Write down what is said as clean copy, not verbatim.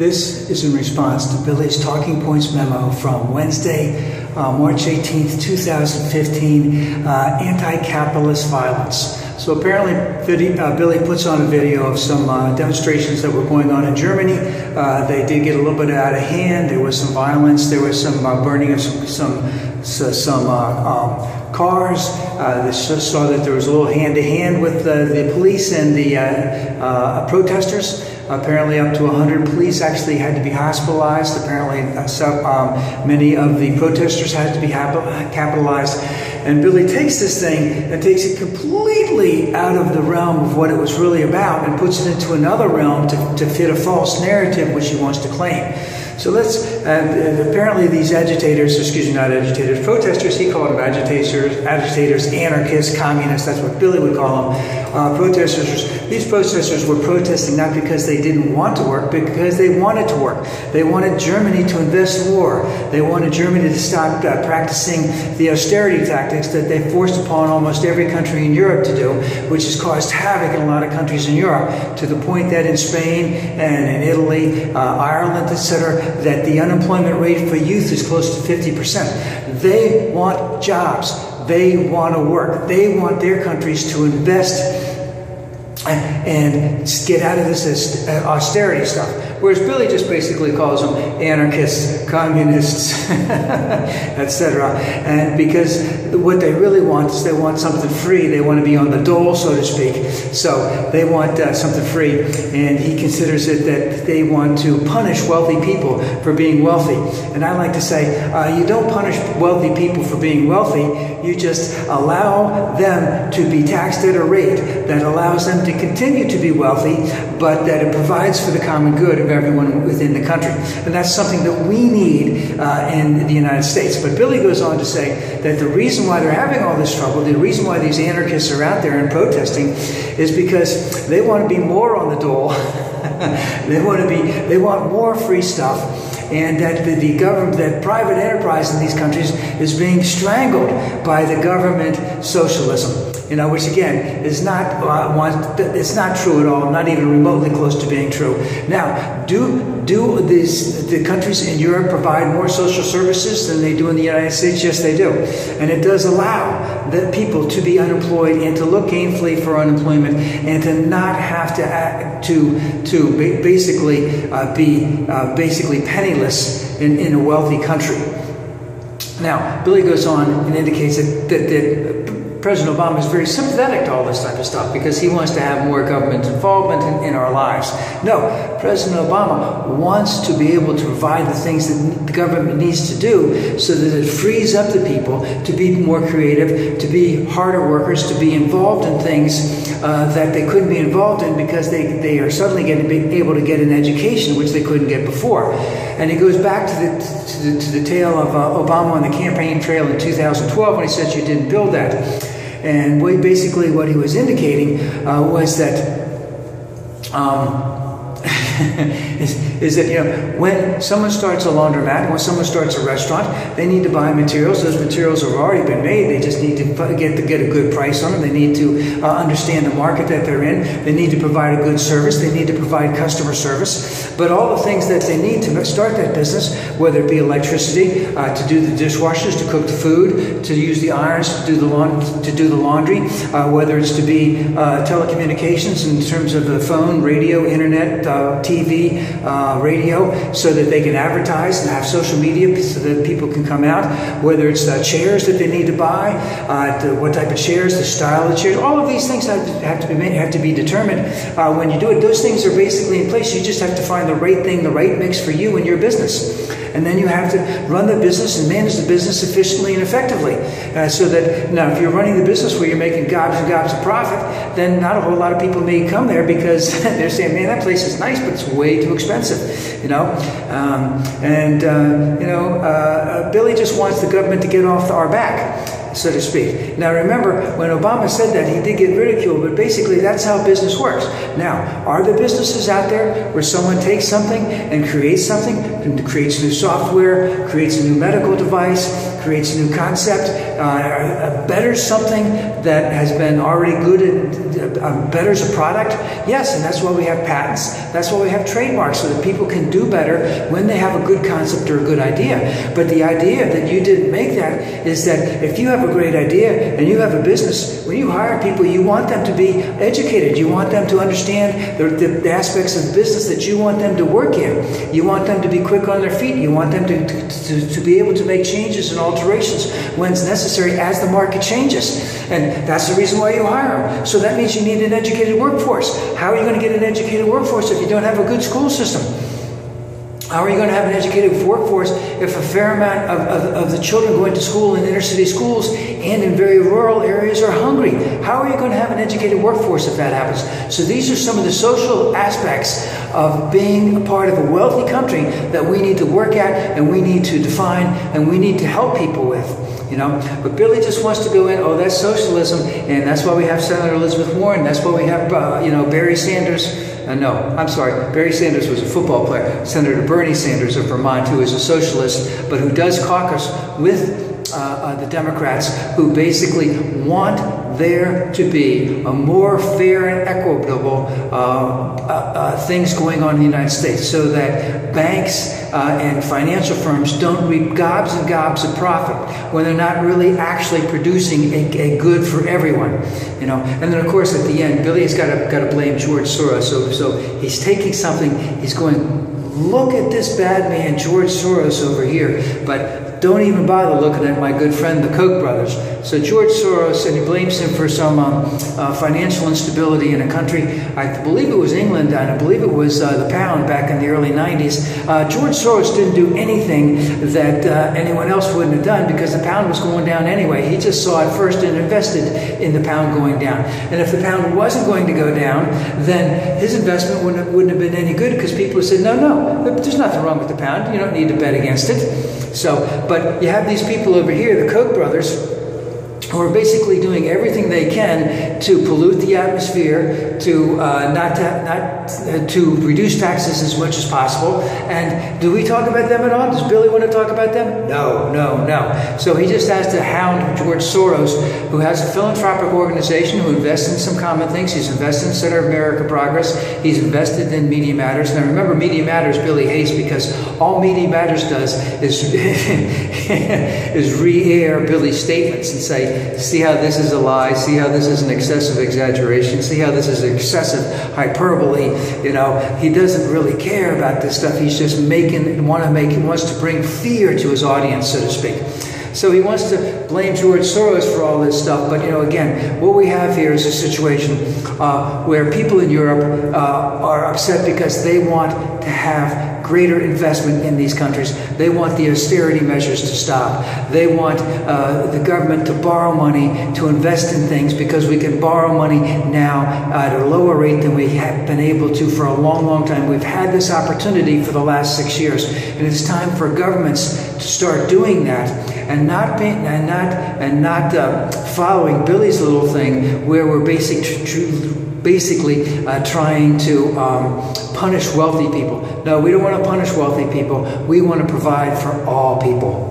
This is in response to Billy's Talking Points memo from Wednesday, March 18th, 2015, anti-capitalist violence. So apparently Billy puts on a video of some demonstrations that were going on in Germany. They did get a little bit out of hand. There was some violence. There was some burning of some cars. They saw that there was a little hand-to-hand with the police and the protesters. Apparently up to 100 police actually had to be hospitalized. Apparently many of the protesters had to be capitalized. And Billy takes this thing and takes it completely out of the realm of what it was really about and puts it into another realm to fit a false narrative which he wants to claim. So apparently these protesters, he called them agitators, anarchists, communists, that's what Billy would call them, protesters. These protesters were protesting not because they didn't want to work, but because they wanted to work. They wanted Germany to invest in war. They wanted Germany to stop practicing the austerity tactics that they forced upon almost every country in Europe to do, which has caused havoc in a lot of countries in Europe, to the point that in Spain and in Italy, Ireland, etc., that the unemployment rate for youth is close to 50%. They want jobs. They want to work. They want their countries to invest and get out of this austerity stuff. Whereas Billy just basically calls them anarchists, communists, etc. And because what they really want is they want something free. They want to be on the dole, so to speak. So they want something free. And he considers it that they want to punish wealthy people for being wealthy. And I like to say, you don't punish wealthy people for being wealthy. You just allow them to be taxed at a rate that allows them to continue to be wealthy, but that it provides for the common good of everyone within the country. And that's something that we need in the United States. But Billy goes on to say that the reason why they're having all this trouble, the reason why these anarchists are out there and protesting, is because they want to be more on the dole. They want more free stuff. And that the government, that private enterprise in these countries is being strangled by the government socialism. Which again is not it's not true at all, not even remotely close to being true. Now, do the countries in Europe provide more social services than they do in the United States? Yes, they do, and it does allow the people to be unemployed and to look gainfully for unemployment and to not have to basically penniless in a wealthy country. Now, Billy goes on and indicates that President Obama is very sympathetic to all this type of stuff because he wants to have more government involvement in our lives. No, President Obama wants to be able to provide the things that the government needs to do so that it frees up the people to be more creative, to be harder workers, to be involved in things that they couldn't be involved in because they are suddenly able to get an education which they couldn't get before. And he goes back to the tale of Obama on the campaign trail in 2012 when he says you didn't build that. And basically what he was indicating was that is that when someone starts a laundromat, when someone starts a restaurant, they need to buy materials. Those materials have already been made. They just need to get a good price on them. They need to understand the market that they're in. They need to provide a good service. They need to provide customer service. But all the things that they need to start that business, whether it be electricity, to do the dishwashers, to cook the food, to use the irons, to do the laundry, whether it's to be telecommunications in terms of the phone, radio, internet, TV, radio, so that they can advertise and have social media so that people can come out, whether it's chairs that they need to buy, what type of chairs, the style of the chairs, all of these things have to be determined. When you do it, those things are basically in place. You just have to find the right thing, the right mix for you and your business. And then you have to run the business and manage the business efficiently and effectively. So that, now, if you're running the business where you're making gobs and gobs of profit, then not a whole lot of people may come there because they're saying, man, that place is nice, but it's way too expensive, Billy just wants the government to get off our back, so to speak. Now remember, when Obama said that, he did get ridiculed, but basically that's how business works. Now, are there businesses out there where someone takes something and creates something, and creates new software, creates a new medical device, creates a new concept, betters something that has been already good betters a product? Yes, and that's why we have patents. That's why we have trademarks, so that people can do better when they have a good concept or a good idea. But the idea that you didn't make that is that if you have a great idea and you have a business, when you hire people, you want them to be educated. You want them to understand the aspects of the business that you want them to work in. You want them to be quick on their feet. You want them to be able to make changes and alterations when it's necessary as the market changes. And that's the reason why you hire them. So that means you need an educated workforce. How are you going to get an educated workforce if you don't have a good school system? How are you going to have an educated workforce if a fair amount of the children going to school in inner city schools and in very rural areas are hungry? How are you going to have an educated workforce if that happens? So these are some of the social aspects of being a part of a wealthy country that we need to work at, and we need to define, and we need to help people with. But Billy just wants to go in, oh, that's socialism, and that's why we have Senator Elizabeth Warren, that's why we have, Barry Sanders. No, I'm sorry, Barry Sanders was a football player. Senator Bernie Sanders of Vermont, who is a socialist, but who does caucus with the Democrats, who basically want there to be a more fair and equitable things going on in the United States, so that banks and financial firms don't reap gobs and gobs of profit when they're not really actually producing a good for everyone. And then of course at the end, Billy has got to blame George Soros. So he's taking something, he's going, look at this bad man George Soros over here, but don't even bother looking at my good friend, the Koch brothers. So George Soros, and he blames him for some financial instability in a country, I believe it was England, and I believe it was the pound back in the early 90s. George Soros didn't do anything that anyone else wouldn't have done, because the pound was going down anyway. He just saw it first and invested in the pound going down. And if the pound wasn't going to go down, then his investment wouldn't have been any good, because people said, no, there's nothing wrong with the pound. You don't need to bet against it. But you have these people over here, the Koch brothers, who are basically doing everything they can to pollute the atmosphere, to to reduce taxes as much as possible. And do we talk about them at all? Does Billy want to talk about them? No. So he just has to hound George Soros, who has a philanthropic organization, who invests in some common things. He's invested in Center of America Progress. He's invested in Media Matters. Now remember, Media Matters Billy hates, because all Media Matters does is is re-air Billy's statements and say, see how this is a lie, see how this is an excessive exaggeration, see how this is excessive hyperbole. He doesn't really care about this stuff. He's just wants to bring fear to his audience, so to speak. So he wants to blame George Soros for all this stuff. But, again, what we have here is a situation where people in Europe are upset because they want to have greater investment in these countries. They want the austerity measures to stop. They want the government to borrow money to invest in things, because we can borrow money now at a lower rate than we have been able to for a long, long time. We've had this opportunity for the last 6 years, and it's time for governments to start doing that, and not following Billy's little thing, where we're basically trying to punish wealthy people. No, we don't want to punish wealthy people. We want to provide for all people.